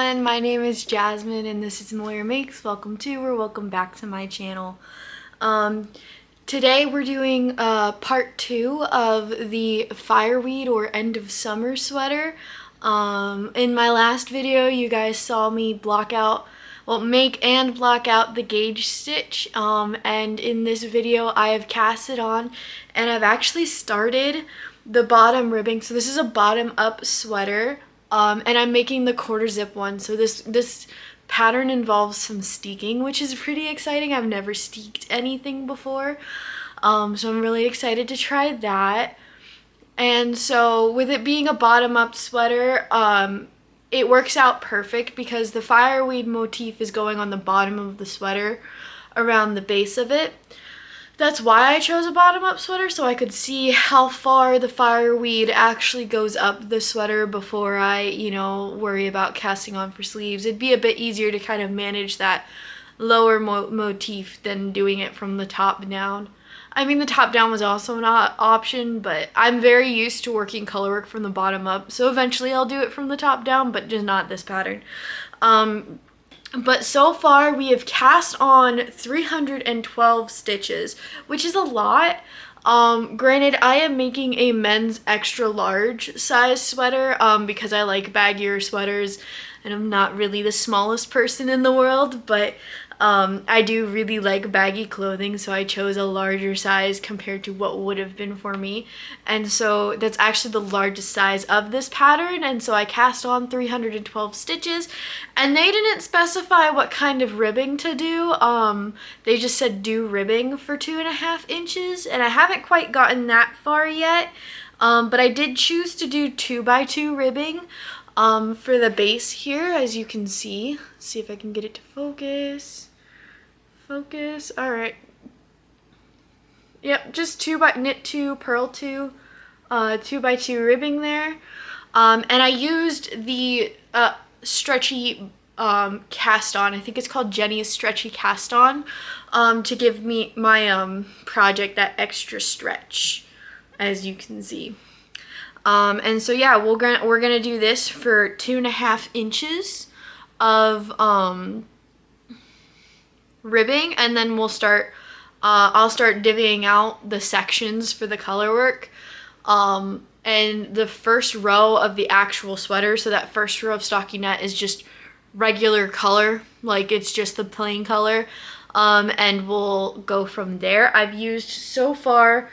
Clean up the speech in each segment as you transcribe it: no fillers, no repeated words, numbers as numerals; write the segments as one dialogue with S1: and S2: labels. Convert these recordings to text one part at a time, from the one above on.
S1: everyone, my name is Jasmine and this is Moira Makes. Welcome to or welcome back to my channel. Today we're doing part 2 of the fireweed or end of summer sweater. In my last video you guys saw me make and block out the gauge stitch, and in this video I have cast it on and I've actually started the bottom ribbing. So this is a bottom up sweater. And I'm making the quarter zip one. So this pattern involves some steeking, which is pretty exciting. I've never steeked anything before. So I'm really excited to try that. And so with it being a bottom up sweater, it works out perfect because the fireweed motif is going on the bottom of the sweater around the base of it. That's why I chose a bottom-up sweater, so I could see how far the fireweed actually goes up the sweater before I, worry about casting on for sleeves. It'd be a bit easier to kind of manage that lower motif than doing it from the top down. I mean, the top down was also an option, but I'm very used to working color work from the bottom up, so eventually I'll do it from the top down, but just not this pattern. But so far we have cast on 312 stitches, which is a lot. Granted, I am making a men's extra large size sweater because I like baggier sweaters and I'm not really the smallest person in the world, but I do really like baggy clothing, so I chose a larger size compared to what would have been for me. And so that's actually the largest size of this pattern, and so I cast on 312 stitches, and they didn't specify what kind of ribbing to do. They just said do ribbing for 2.5 inches, and I haven't quite gotten that far yet, but I did choose to do 2x2 ribbing for the base here, as you can see. Let's see if I can get it to focus. All right. Yep, just knit 2, purl 2, 2x2 ribbing there. And I used the stretchy cast on. I think it's called Jenny's Stretchy Cast On, to give me my project that extra stretch, as you can see. And so yeah, we're gonna do this for 2.5 inches of ribbing, and then we'll start I'll start divvying out the sections for the color work, and the first row of the actual sweater, so that first row of stockinette is just regular color, like it's just the plain color, and we'll go from there. I've used so far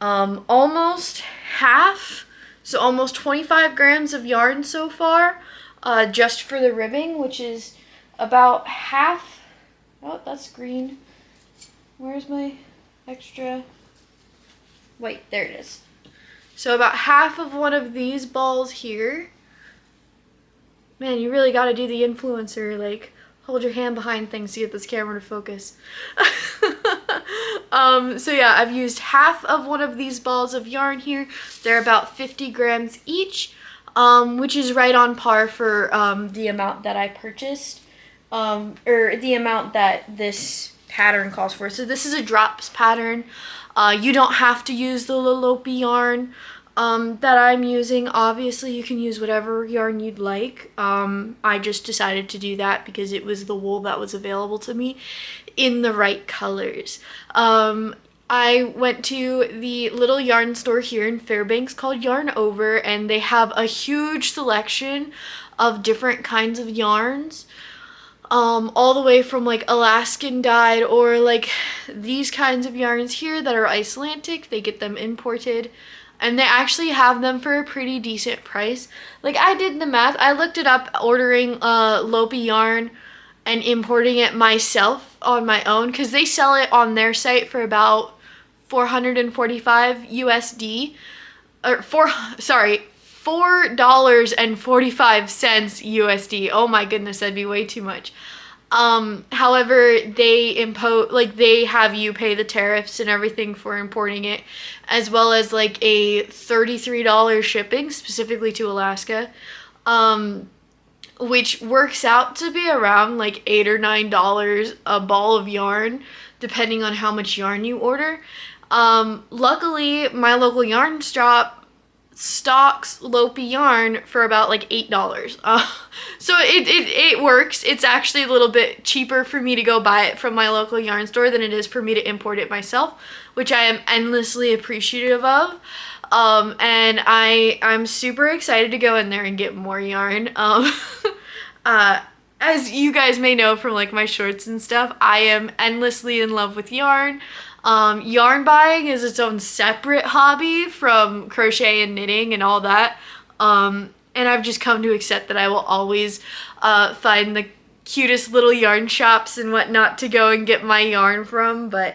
S1: almost half, so almost 25 grams of yarn so far, just for the ribbing, which is about half. Oh, that's green. Where's my extra? Wait, there it is. So about half of one of these balls here. Man, you really got to do the influencer, like hold your hand behind things to get this camera to focus. So yeah, I've used half of one of these balls of yarn here. They're about 50 grams each, which is right on par for the amount that I purchased. Or the amount that this pattern calls for. So this is a drops pattern. You don't have to use the Lettilopi yarn that I'm using. Obviously, you can use whatever yarn you'd like. I just decided to do that because it was the wool that was available to me in the right colors. I went to the little yarn store here in Fairbanks called Yarn Over, and they have a huge selection of different kinds of yarns. All the way from like Alaskan dyed, or like these kinds of yarns here that are Icelandic. They get them imported, and they actually have them for a pretty decent price. Like, I did the math. I looked it up, ordering Lopi yarn and importing it myself on my own, because they sell it on their site for about 445 USD, or $4.45 USD. Oh my goodness, that'd be way too much. However, they have you pay the tariffs and everything for importing it, as well as like a $33 shipping specifically to Alaska, which works out to be around like $8 or $9 a ball of yarn, depending on how much yarn you order. Luckily, my local yarn shop stocks Lopi yarn for about like $8. So it works. It's actually a little bit cheaper for me to go buy it from my local yarn store than it is for me to import it myself, which I am endlessly appreciative of. And I'm super excited to go in there and get more yarn. As you guys may know from like my shorts and stuff, I am endlessly in love with yarn. Yarn buying is its own separate hobby from crochet and knitting and all that. And I've just come to accept that I will always find the cutest little yarn shops and whatnot to go and get my yarn from, but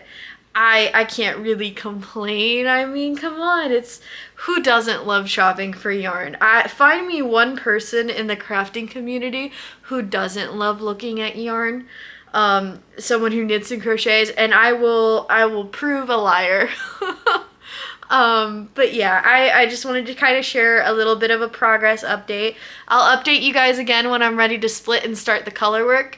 S1: I can't really complain. I mean, come on, it's who doesn't love shopping for yarn? Find me one person in the crafting community who doesn't love looking at yarn. Someone who knits and crochets, and I will prove a liar. But yeah, I just wanted to kind of share a little bit of a progress update. I'll update you guys again when I'm ready to split and start the color work.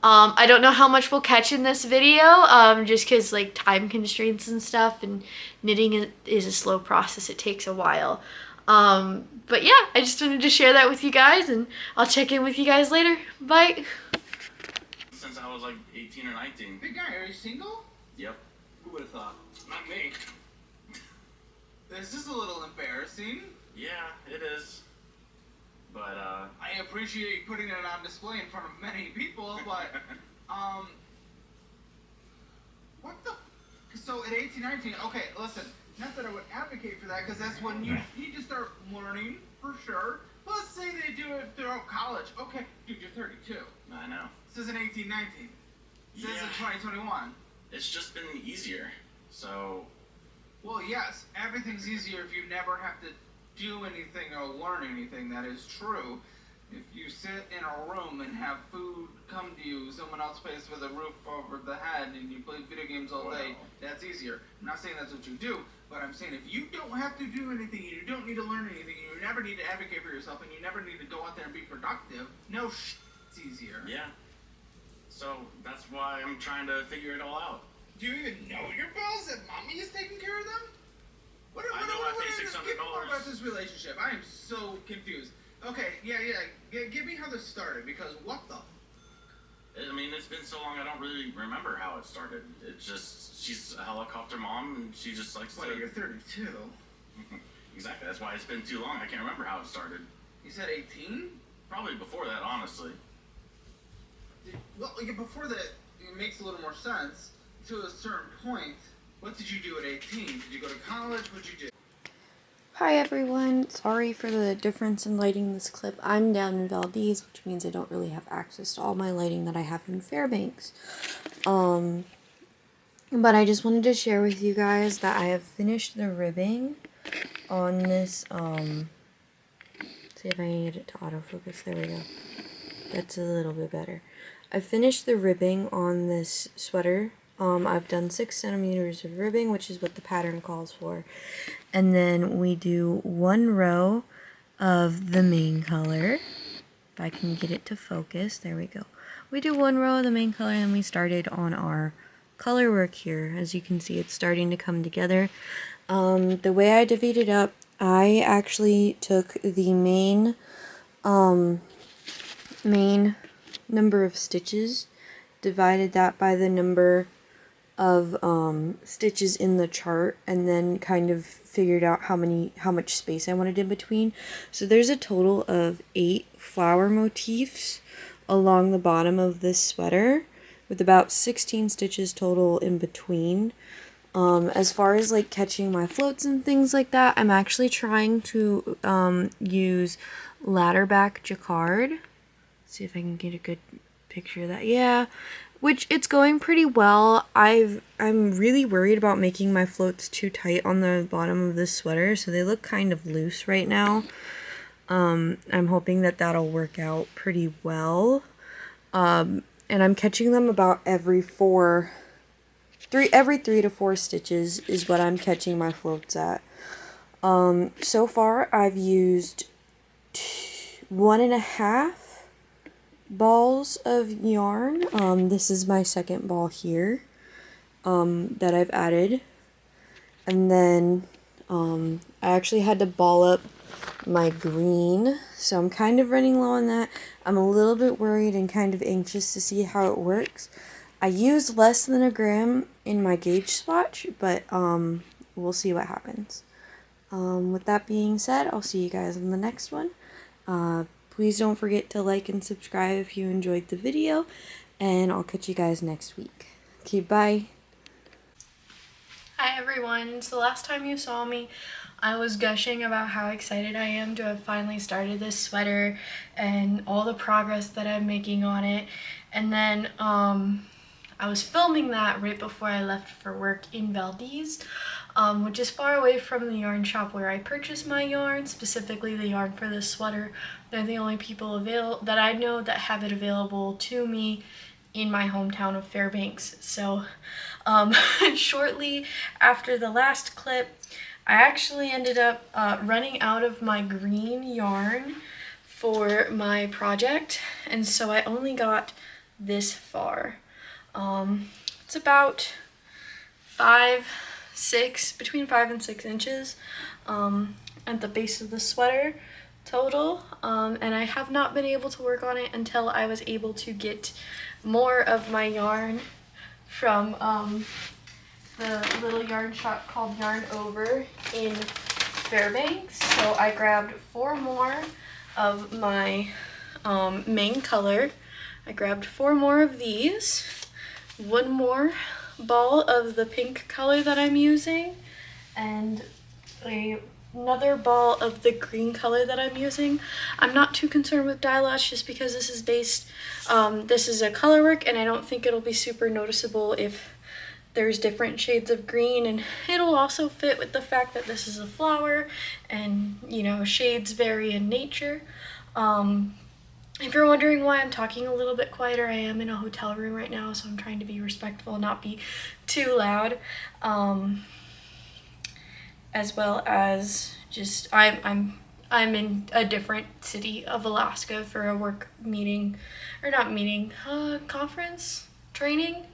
S1: I don't know how much we'll catch in this video, just because like time constraints and stuff, and knitting is a slow process. It takes a while. But yeah, I just wanted to share that with you guys, and I'll check in with you guys later. Bye.
S2: Since I was like 18 or 19.
S3: Big guy, are you single?
S2: Yep.
S3: Who would have thought?
S2: Not me.
S3: This is a little embarrassing.
S2: Yeah, it is. But,
S3: I appreciate you putting it on display in front of many people, but, what the so at 18, 19, okay, listen, not that I would advocate for that, because that's when you need to start learning, for sure. But let's say they do it throughout college. Okay, dude, you're 32.
S2: I know.
S3: This isn't 18, 19. This is 2021.
S2: It's just been easier. So,
S3: well, yes, everything's easier if you never have to do anything or learn anything. That is true. If you sit in a room and have food come to you, someone else pays for the roof over the head, and you play video games all day, that's easier. I'm not saying that's what you do, but I'm saying if you don't have to do anything, you don't need to learn anything, you never need to advocate for yourself, and you never need to go out there and be productive, it's easier.
S2: yeah. So, that's why I'm trying to figure it all out.
S3: Do you even know your bills? That mommy is taking care of them?
S2: I know I pay $600.
S3: Give me more about this relationship. I am so confused. Okay, yeah. Give me how this started, because what the?
S2: I mean, it's been so long, I don't really remember how it started. It's just, she's a helicopter mom, and she just likes
S3: to... You're 32.
S2: Exactly, that's why it's been too long. I can't remember how it started.
S3: You said 18?
S2: Probably before that, honestly.
S3: Well, before that, it makes a little more sense. To a certain point, what did you do at 18? Did you go to college? What did you do?
S1: Hi everyone, sorry for the difference in lighting in this clip. I'm down in Valdez, which means I don't really have access to all my lighting that I have in Fairbanks. But I just wanted to share with you guys that I have finished the ribbing on this, see if I can get it to autofocus, there we go. That's a little bit better. I finished the ribbing on this sweater. I've done 6 centimeters of ribbing, which is what the pattern calls for. And then we do 1 row of the main color. If I can get it to focus, there we go. We do 1 row of the main color, and we started on our color work here. As you can see, it's starting to come together. The way I divvied it up, I actually took the main number of stitches, divided that by the number of stitches in the chart, and then kind of figured out how much space I wanted in between. So there's a total of 8 flower motifs along the bottom of this sweater, with about 16 stitches total in between. As far as like catching my floats and things like that, I'm actually trying to use ladder back jacquard. Let's see if I can get a good picture of that. Yeah, which it's going pretty well. I'm really worried about making my floats too tight on the bottom of this sweater, so they look kind of loose right now. I'm hoping that that'll work out pretty well. And I'm catching them about every 3 to 4 stitches is what I'm catching my floats at. So far I've used 1.5 balls of yarn. This is my second ball here that I've added, and then I actually had to ball up my green, so I'm kind of running low on that. I'm a little bit worried and kind of anxious to see how it works. I used less than a gram in my gauge swatch, but we'll see what happens. With that being said, I'll see you guys in the next one. Please don't forget to like and subscribe if you enjoyed the video, and I'll catch you guys next week. Okay, bye. Hi everyone. So last time you saw me, I was gushing about how excited I am to have finally started this sweater and all the progress that I'm making on it. And then I was filming that right before I left for work in Valdez, which is far away from the yarn shop where I purchase my yarn, specifically the yarn for this sweater. They're the only people that I know that have it available to me in my hometown of Fairbanks. So shortly after the last clip, I actually ended up running out of my green yarn for my project, and so I only got this far. It's about between 5 and 6 inches at the base of the sweater total, and I have not been able to work on it until I was able to get more of my yarn from the little yarn shop called Yarn Over in Fairbanks. So I grabbed 4 more of my main color. I grabbed 4 more of these, 1 more ball of the pink color that I'm using, and another ball of the green color that I'm using. I'm not too concerned with dye loss just because this is this is a color work, and I don't think it'll be super noticeable if there's different shades of green, and it'll also fit with the fact that this is a flower and, you know, shades vary in nature. If you're wondering why I'm talking a little bit quieter, I am in a hotel room right now, so I'm trying to be respectful and not be too loud. As well as just I'm in a different city of Alaska for a work meeting, or not meeting, conference, training,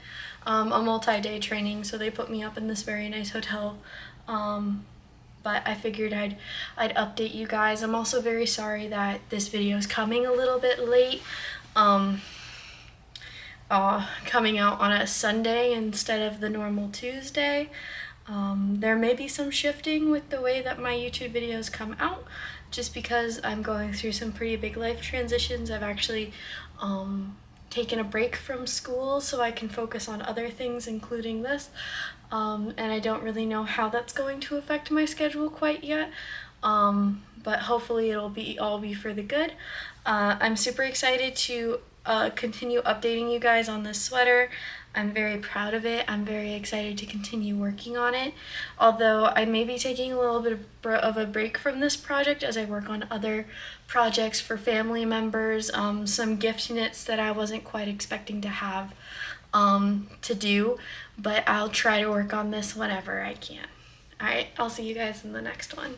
S1: a multi-day training. So they put me up in this very nice hotel. But I figured I'd update you guys. I'm also very sorry that this video is coming a little bit late, coming out on a Sunday instead of the normal Tuesday. There may be some shifting with the way that my YouTube videos come out, just because I'm going through some pretty big life transitions. I've actually taken a break from school so I can focus on other things, including this. And I don't really know how that's going to affect my schedule quite yet, but hopefully it'll all be for the good. I'm super excited to continue updating you guys on this sweater. I'm very proud of it. I'm very excited to continue working on it, although I may be taking a little bit of a break from this project as I work on other projects for family members, some gift knits that I wasn't quite expecting to have to do, but I'll try to work on this whenever I can. Alright, I'll see you guys in the next one.